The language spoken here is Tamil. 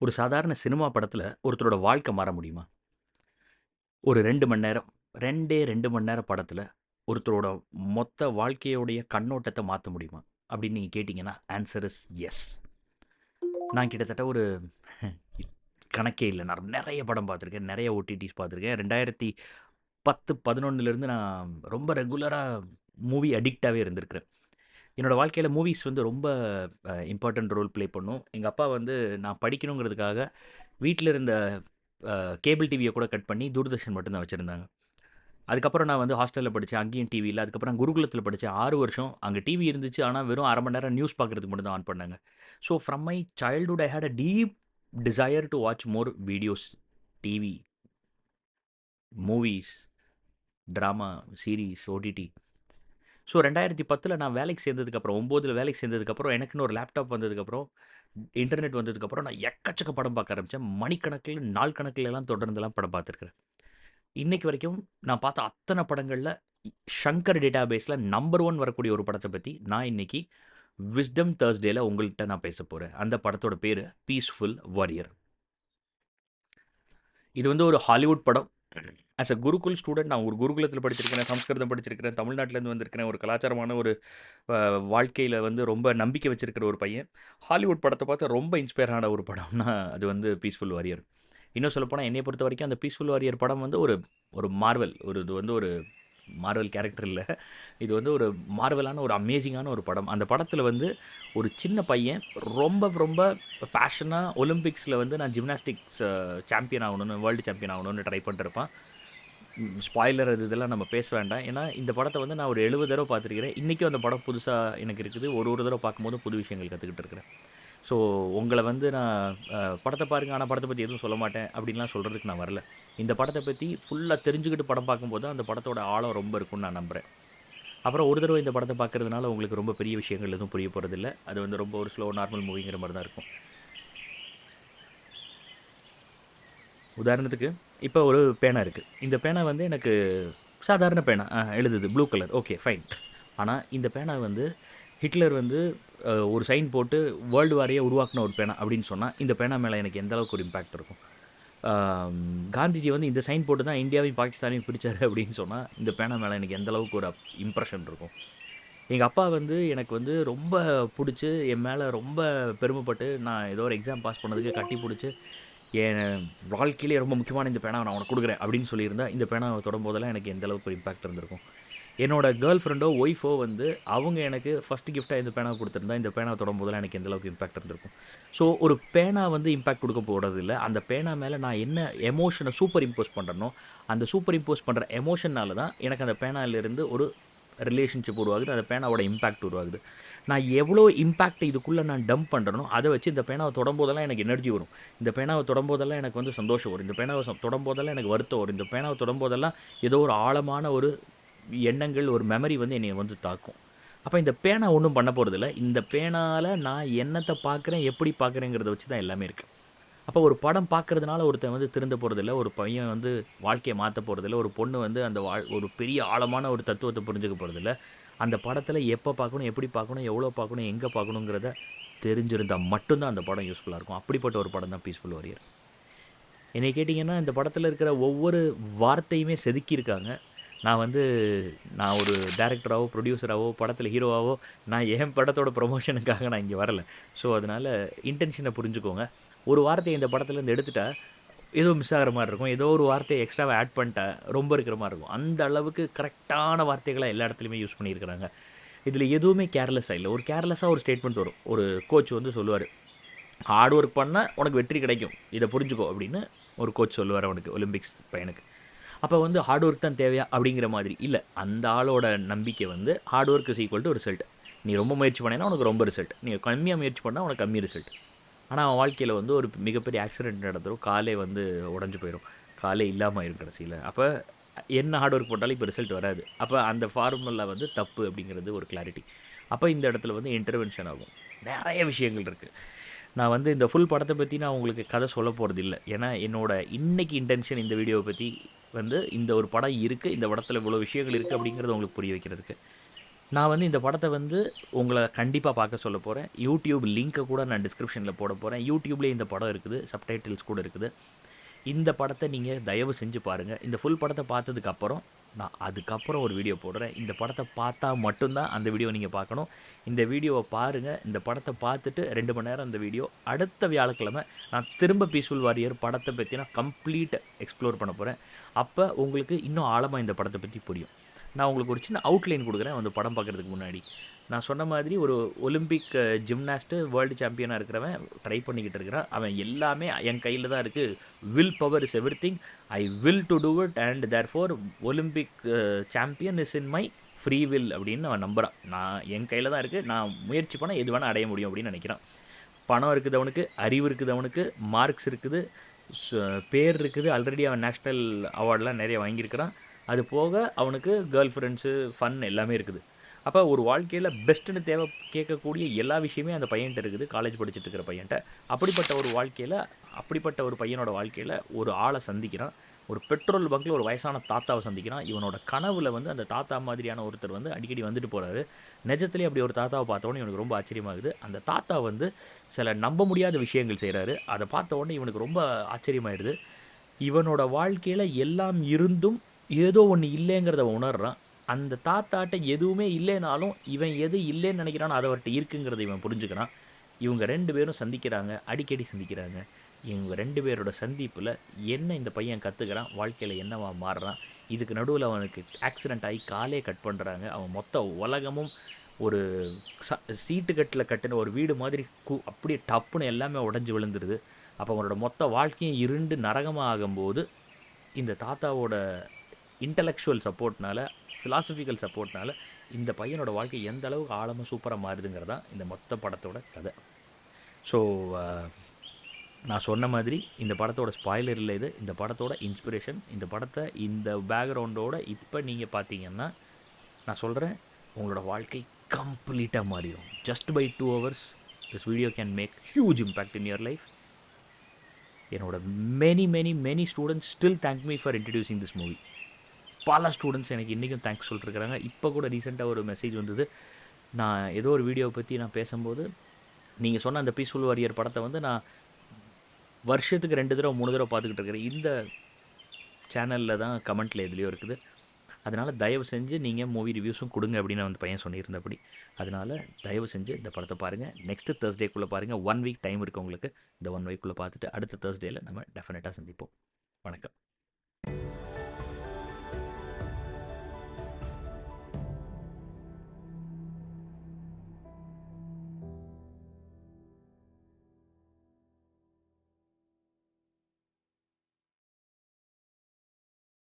ஒரு சாதாரண சினிமா படத்துல ஒருத்தரோட வாழ்க்கை மாற முடியுமா? ஒரு 2 மணி நேரம் 2 மணி நேரம் படத்துல ஒருத்தரோட மொத்த வாழ்க்கையோடைய கண்ணோட்டத்த மாத்த முடியுமா? அப்படின்னு நீங்க கேட்டீங்கன்னா, ஆன்ஸர் இஸ் எஸ். நான் கிட்டத்தட்ட ஒரு கணக்கே இல்ல. நான் நெறைய படம் பார்த்துருக்கேன். நெறைய ஓடிடிஸ் பார்த்துருக்கேன். 2010, 11லேருந்து நான் ரொம்ப ரெகுலரா மூவி அடிக்ட்டாவே இருந்திருக்கிறேன். என்னோட வாழ்க்கையில மூவிஸ் வந்து ரொம்ப இம்பார்ட்டன்ட் ரோல் ப்ளே பண்ணும். எங்க அப்பா வந்து நான் படிக்கணுங்கிறதுக்காக வீட்ல இருந்த கேபிள் டிவிய கூட கட் பண்ணி தூர்தர்ஷன் மட்டும் தான் வச்சிருந்தாங்க. அதுக்கப்புறம் நான் வந்து ஹாஸ்டல்ல படிச்சேன். அங்கேயும் டிவி இல்ல. அதுக்கப்புறம் குருகுலத்தில படிச்சேன். 6 வருஷம். அங்க டிவி இருந்துச்சு. ஆனா வெறும் 1/2 மணி நேரம் நியூஸ் பார்க்கறதுக்கு மட்டும் தான் ஆன் பண்ணாங்க. So from my childhood I had a deep desire to watch more videos, TV, movies, drama, series, OTT. So 2010ல நான் வேலைக்கு சேர்ந்ததுக்கப்புறம் 9ல வேலைக்கு சேர்ந்ததுக்கப்புறம் எனக்குன்னு ஒரு லேப்டாப் வந்ததுக்கப்புறம், இன்டர்நெட் வந்ததுக்கப்புறம் நான் எக்கச்சக்க படம் பார்க்க ஆரம்பிச்சேன். மணிக்கணக்கில, நாள் கணக்குலலாம் தொடர்ந்துலாம் படம் பார்த்துருக்கிறேன். இன்னைக்கு வரைக்கும் நான் பார்த்த அத்தன படங்கள்ல, ஷங்கர் டேட்டாபேஸ்ல நம்பர் 1 வரக்கூடிய ஒரு படத்த பத்தி நான் இன்னைக்கு விஸ்டம் தர்ஸ்டேல உங்கள்ட்ட நான் பேசப் போறேன். அந்த படத்தோட பேரு பீஸ்ஃபுல் வாரியர். இது வந்து ஒரு ஹாலிவுட் படம். ஆஸ் அ குருகுல் ஸ்டூடண்ட் நான் ஒரு குருகுலத்தில படிச்சிருக்கிறேன், சமஸ்கிருதம் படிச்சிருக்கிறேன், தமிழ்நாட்டிலேருந்து வந்திருக்கிறேன். ஒரு கலாச்சாரமான ஒரு வாழ்க்கையில வந்து ரொம்ப நம்பிக்கை வச்சிருக்கிற ஒரு பையன். ஹாலிவுட் படத்த பார்த்து ரொம்ப இன்ஸ்பயர் ஆன ஒரு படம்னா, அது வந்து பீஸ்ஃபுல் வாரியர். இன்னும் சொல்லப்போனா என்னைய பொறுத்தவரைக்கும் அந்த பீஸ்ஃபுல் வாரியர் படம் வந்து ஒரு ஒரு மார்வெல். இது வந்து ஒரு மார்வெல் கேரக்டர் இல்ல. இது வந்து ஒரு மார்வெலான ஒரு அமேசிங்கான ஒரு படம். அந்த படத்தில வந்து ஒரு சின்ன பையன் ரொம்ப ரொம்ப பேஷனா ஒலிம்பிக்ஸ்ல வந்து நான் ஜிம்னாஸ்டிக்ஸ் சாம்பியன் ஆகணும்னு, வேர்ல்டு சாம்பியன் ஆகணும்னு ட்ரை பண்ணிட்டுருப்பான். ஸ்பாய்லர் அது இதெல்லாம் நம்ம பேச வேண்டாம். ஏன்னா, இந்த படத்த வந்து நான் ஒரு 70 தடவ பார்த்துருக்கிறேன். இன்னைக்கும் அந்த படம் புதுசா எனக்கு இருக்குது. ஒரு ஒரு தடவ பார்க்கும்போதும் புது விஷயங்கள் கத்துக்கிட்டு இருக்கிறேன். ஸோ, உங்கள வந்து நான் படத்த பாருங்க, ஆனா படத்த பத்தி எதுவும் சொல்ல மாட்டேன் அப்படின்லாம் சொல்றதுக்கு நான் வரல. இந்த படத்த பத்தி ஃபுல்லா தெரிஞ்சுக்கிட்டு படம் பார்க்கும்போது தான் அந்த படத்தோட ஆழம் ரொம்ப இருக்கும்னு நான் நம்புறேன். அப்புறம் ஒரு தடவ இந்த படத்த பார்க்கறதுனால உங்களுக்கு ரொம்ப பெரிய விஷயங்கள் எதுவும் புரிய போறதில்ல. அது வந்து ரொம்ப ஒரு ஸ்லோ நார்மல் மூவிங்கிற மாரி தான் இருக்கும். உதாரணத்துக்கு, இப்ப ஒரு பேனா இருக்கு. இந்த பேனா வந்து எனக்கு சாதாரண பேனா. எழுதுது ப்ளூ கலர். Okay fine. ஆனா, இந்த பேனா வந்து ஹிட்லர் வந்து ஒரு சைன் போட்டு வேர்ல்டு வாரையே உருவாக்குன ஒரு பேனா அப்படின்னு சொன்னா, இந்த பேனா மேல எனக்கு எந்த அளவுக்கு ஒரு இம்பாக்ட் இருக்கும். காந்திஜி வந்து இந்த சைன் போட்டு தான் இந்தியாவையும், பாகிஸ்தானையும் பிரிச்சாரு அப்படின்னு சொன்னா, இந்த பேனா மேல எனக்கு எந்த அளவுக்கு ஒரு இம்ப்ரஷன் இருக்கும். எங்க அப்பா வந்து எனக்கு வந்து ரொம்ப புடிச்சு, என் மேல ரொம்ப பெருமைப்பட்டு, நான் ஏதோ ஒரு எக்ஸாம் பாஸ் பண்ணதுக்கு கட்டி புடிச்சு, என் வாழ்க்கையிலேயே ரொம்ப முக்கியமான இந்த பேனாவ நான் உனக்கு குடுக்குறேன் அப்படின்னு சொல்லியிருந்தா, இந்த பேனாவ தொடும்போதெல்லாம் எனக்கு எந்த அளவுக்கு ஒரு இம்பாக்ட் இருந்திருக்கும். என்னோட கேர்ள் ஃப்ரெண்டோ, ஒய்ஃபோ வந்து அவங்க எனக்கு ஃபர்ஸ்ட் கிஃப்ட்டா இந்த பேனாவ குடுத்திருந்தா, இந்த பேனாவ தொடும்போதெல்லாம் எனக்கு எந்த அளவுக்கு இம்பாக்ட் இருந்திருக்கும். ஸோ, ஒரு பேனா வந்து இம்பாக்ட் குடுக்க போறதில்ல. அந்த பேனா மேல நான் என்ன எமோஷன சூப்பர் இம்போஸ் பண்றேனோ, அந்த சூப்பர் இம்போஸ் பண்ற எமோஷனால தான் எனக்கு அந்த பேனாலிருந்து ஒரு ரிலேஷன்ஷிப் உருவாகுது. அந்த பேனாவோட இம்பாக்ட் உருவாகுது. நான் எவ்வளோ இம்பாக்ட் இதுக்குள்ள நான் டம்ப் பண்றேனோ, அத வச்சு இந்த பேனாவ தொடும்போதெல்லாம் எனக்கு எனர்ஜி வரும். இந்த பேனாவ தொடும்போதெல்லாம் எனக்கு வந்து சந்தோஷம் வரும். இந்த பேனாவ தொடும்போதெல்லாம் எனக்கு வருத்தம் வரும். இந்த பேனாவ தொடும்போதெல்லாம் ஏதோ ஒரு ஆழமான ஒரு எண்ணங்கள், ஒரு மெமரி வந்து என்னைய வந்து தாக்கும். அப்ப இந்த பேனா ஒண்ணும் பண்ண போறதில்ல. இந்த பேனால நான் என்னத்த பார்க்குறேன், எப்படி பார்க்குறேங்கிறத வச்சு தான் எல்லாமே இருக்கு. அப்ப ஒரு படம் பார்க்கறதுனால ஒருத்தன் வந்து திருந்த போறதில்ல. ஒரு பையன் வந்து வாழ்க்கைய மாத்த போறதில்ல. ஒரு பொண்ணு வந்து அந்த ஒரு பெரிய ஆழமான ஒரு தத்துவத்த புரிஞ்சுக்க போறதில்ல. அந்த படத்துல எப்ப பார்க்கணும், எப்படி பார்க்கணும், எவ்வளோ பார்க்கணும், எங்க பார்க்கணுங்கிறத தெரிஞ்சிருந்தா மட்டும் தான் அந்த படம் யூஸ்ஃபுல்லா இருக்கும். அப்படிப்பட்ட ஒரு படம் தான் பீஸ்ஃபுல் வாரியர். என்னைய கேட்டீங்கன்னா, இந்த படத்துல இருக்கிற ஒவ்வொரு வார்த்தையுமே செதுக்கியிருக்காங்க. நான் வந்து நான் ஒரு டைரக்டராவோ, புரொடியூசராவோ, படத்துல ஹீரோவாவோ, நான் என் படத்தோட ப்ரமோஷனுக்காக நான் இங்க வரல. ஸோ, அதனால இன்டென்ஷன புரிஞ்சுக்கோங்க. ஒரு வார்த்தைய இந்த படத்துலருந்து எடுத்துட்டா, ஏதோ மிஸ் ஆகுற மாரி இருக்கும். ஏதோ ஒரு வார்த்தைய எக்ஸ்ட்ராவா ஆட் பண்ணிட்டா, ரொம்ப இருக்கிற மாரி இருக்கும். அந்த அளவுக்கு கரெக்ட்டான வார்த்தைகள எல்லா இடத்துலயுமே யூஸ் பண்ணியிருக்கிறாங்க. இதுல எதுவுமே கேர்லெஸ்ஸா இல்ல. ஒரு கேர்லெஸ்ஸா ஒரு ஸ்டேட்மெண்ட் வரும். ஒரு கோச் வந்து சொல்லுவாரு. "ஹார்ட் ஒர்க் பண்ணா உனக்கு வெற்றி கிடைக்கும். இத புரிஞ்சுக்கோ" அப்படின்னு ஒரு கோச் சொல்லுவாரு அவனுக்கு, ஒலிம்பிக்ஸ் பையனுக்கு. அப்ப வந்து ஹார்ட் ஒர்க் தான் தேவையா? அப்படிங்கிற மாதிரி. இல்ல. அந்த ஆளோட நம்பிக்கை வந்து hard work is equal to result. நீ ரொம்ப முயற்சி பண்ணீன்னா உனக்கு ரொம்ப ரிசல்ட். நீ கம்மியா முயற்சி பண்ணா உனக்கு கம்மி ரிசல்ட். ஆனா அவன் வாழ்க்கையில வந்து ஒரு மிகப்பெரிய ஆக்சிடென்ட் நடந்துரும். காலே வந்து உடைஞ்சு போயிரும். காலே இல்லாம ஆயிரும் கடைசியில. அப்ப என்ன ஹார்ட் ஒர்க் போட்டாலும் இப்ப ரிசல்ட் வராது. அப்ப அந்த ஃபார்முலா வந்து தப்பு அப்படிங்கிறது ஒரு கிளாரிட்டி. அப்ப இந்த இடத்துல வந்து இன்டர்வென்ஷன் ஆகும். நெறைய விஷயங்கள் இருக்கு. நான் வந்து இந்த ஃபுல் படத்த பத்தி நான் உங்களுக்கு கதை சொல்லப் போறதில்ல. ஏன்னா, என்னோட இன்னைக்கு இன்டென்ஷன் இந்த வீடியோவ பத்தி வந்து இந்த ஒரு படம் இருக்கு. இந்த படத்துல இவ்வளோ விஷயங்கள் இருக்கு அப்படிங்கிறத உங்களுக்கு புரிய வைக்கிறதுக்கு. நான் வந்து இந்த படத்த வந்து உங்கள கண்டிப்பா பார்க்க சொல்ல போறேன். யூடியூப் லிங்க்க கூட நான் டிஸ்கிரிப்ஷன்ல போட போறேன். யூடியூப்லயே இந்த படம் இருக்குது. சப்டைட்டில்ஸ் கூட இருக்குது. இந்த படத்த நீங்க தயவு செஞ்சு பாருங்க. இந்த ஃபுல் படத்த பார்த்ததுக்கு அப்புறம், நான் அதுக்கப்புறம் ஒரு வீடியோ போடுறேன். இந்த படத்த பார்த்தா மட்டும் தான் அந்த வீடியோவ நீங்க பார்க்கணும். இந்த வீடியோவ பாருங்க. இந்த படத்த பார்த்துட்டு 2 மணி நேரம் இந்த வீடியோ. அடுத்த வியாழக்கிழமை நான் திரும்ப பீஸ்ஃபுல் வாரியர் படத்த பத்தி நான் கம்ப்ளீட் எக்ஸ்ப்ளோர் பண்ண போறேன். அப்ப உங்களுக்கு இன்னும் ஆழமா இந்த படத்த பத்தி புரியும். நான் உங்களுக்கு ஒரு சின்ன அவுட்லைன் குடுக்குறேன் அந்த படம் பார்க்கறதுக்கு முன்னாடி. நான் சொன்ன மாதிரி ஒரு ஒலிம்பிக் ஜிம்னாஸ்ட் வேர்ல்டு சாம்பியனா இருக்கிறவன் ட்ரை பண்ணிக்கிட்டு இருக்கிறான். அவன் எல்லாமே என் கையில தான் இருக்கு. Will power is everything. I will do do it and therefore Olympic champion is in my free will அப்படின்னு அவன் நம்புறான். நான் என் கையில தான் இருக்கு. நான் முயற்சி பண்ணா எது வேணா அடைய முடியும் அப்படின்னு நினைக்கிறான். பணம் இருக்குது அவனுக்கு, அறிவு இருக்குது அவனுக்கு, மார்க்ஸ் இருக்குது, பேர் இருக்குது. ஆல்ரெடி அவன் நேஷனல் அவார்ட்லாம் நிறைய வாங்கியிருக்கிறான். அது போக அவனுக்கு கேர்ள் ஃப்ரெண்ட்ஸு, ஃபன் எல்லாமே இருக்குது. அப்போ ஒரு வாழ்க்கையில் பெஸ்ட்டுன்னு தேவை கேட்கக்கூடிய எல்லா விஷயமே அந்த பையன்ட்ட இருக்குது. காலேஜ் படிச்சுட்டு இருக்கிற பையன்ட்ட. அப்படிப்பட்ட ஒரு வாழ்க்கையில் அப்படிப்பட்ட ஒரு பையனோட வாழ்க்கையில் ஒரு ஆளை சந்திக்கிறான். ஒரு பெட்ரோல் பங்க்கில் ஒரு வயசான தாத்தாவை சந்திக்கிறான். இவனோட கனவுல வந்து அந்த தாத்தா மாதிரியான ஒருத்தர் வந்து அடிக்கடி வந்துட்டு போகிறாரு. நிஜத்துலேயே அப்படி ஒரு தாத்தாவை பார்த்தோன்னே இவனுக்கு ரொம்ப ஆச்சரியமாகுது. அந்த தாத்தா வந்து சில நம்ப முடியாத விஷயங்கள் செய்கிறாரு. அதை பார்த்த உடனே இவனுக்கு ரொம்ப ஆச்சரியமாயிடுது. இவனோட வாழ்க்கையில் எல்லாம் இருந்தும் ஏதோ ஒன்று இல்லைங்கிறத உணர்றான். அந்த தாத்தாட்ட எதுவுமே இல்லைனாலும் இவன் எது இல்லைன்னு நினைக்கிறானோ அது அவர்கிட்ட இருக்குங்கிறத இவன் புரிஞ்சுக்கிறான். இவங்க 2 பேரும் சந்திக்கிறாங்க. அடிக்கடி சந்திக்கிறாங்க. இவங்க 2 பேரோட சந்திப்பில் என்ன இந்த பையன் கற்றுக்கிறான், வாழ்க்கையில் என்னவா மாறுறான், இதுக்கு நடுவில் அவனுக்கு ஆக்சிடென்ட் ஆகி காலே கட் பண்ணுறாங்க. அவன் மொத்த உலகமும் ஒரு சீட்டு கட்டில் கட்டின ஒரு வீடு மாதிரி அப்படியே டப்புன்னு எல்லாமே உடஞ்சி விழுந்துருது. அப்போ அவனோட மொத்த வாழ்க்கையும் இருண்டு நரகமாக ஆகும்போது இந்த தாத்தாவோட இன்டலெக்சுவல் சப்போர்ட்னால, ஃபிலாசபிக்கல் சப்போர்ட்னால இந்த பையனோட வாழ்க்கை எந்த அளவுக்கு ஆழமா சூப்பரா மாறுதுங்கிறது தான் இந்த மொத்த படத்தோட கதை. ஸோ நான் சொன்ன மாதிரி இந்த படத்தோட ஸ்பாய்லர் இல்லை இது. இந்த படத்தோட இன்ஸ்பிரேஷன். இந்த படத்தை இந்த பேக்ரவுண்டோட இப்போ நீங்கள் பார்த்தீங்கன்னா, நான் சொல்கிறேன் உங்களோட வாழ்க்கை கம்ப்ளீட்டாக மாறிடும். Just by 2 hours this video can make huge impact in your life. என்னோட many students still thank me for introducing this movie. பல ஸ்டூடெண்ட்ஸ் எனக்கு இன்றைக்கும் தேங்க்ஸ் சொல்லிருக்கிறாங்க. இப்போ கூட ரீசெண்டாக ஒரு மெசேஜ் வந்தது. நான் ஏதோ ஒரு வீடியோவை பற்றி நான் பேசும்போது, நீங்கள் சொன்ன அந்த பீஸ்ஃபுல் வாரியர் படத்தை வந்து நான் வருஷத்துக்கு 2 தடவை 3 தடவை பார்த்துக்கிட்டு இருக்கிறேன். இந்த சேனலில் தான் கமெண்ட்டில் எதுலேயோ இருக்குது. அதனால் தயவு செஞ்சு நீங்கள் மூவி ரிவ்யூஸும் கொடுங்க அப்படின்னு அந்த பையன் சொல்லியிருந்தபடி. அதனால் தயவு செஞ்சு இந்த படத்தை பாருங்கள். நெக்ஸ்ட்டு Thursdayக்குள்ளே பாருங்கள். 1 வீக் டைம் இருக்குது உங்களுக்கு. இந்த 1 வீக்குள்ளே பார்த்துட்டு அடுத்த Thursdayல நம்ம டெஃபினட்டாக சந்திப்போம். வணக்கம்.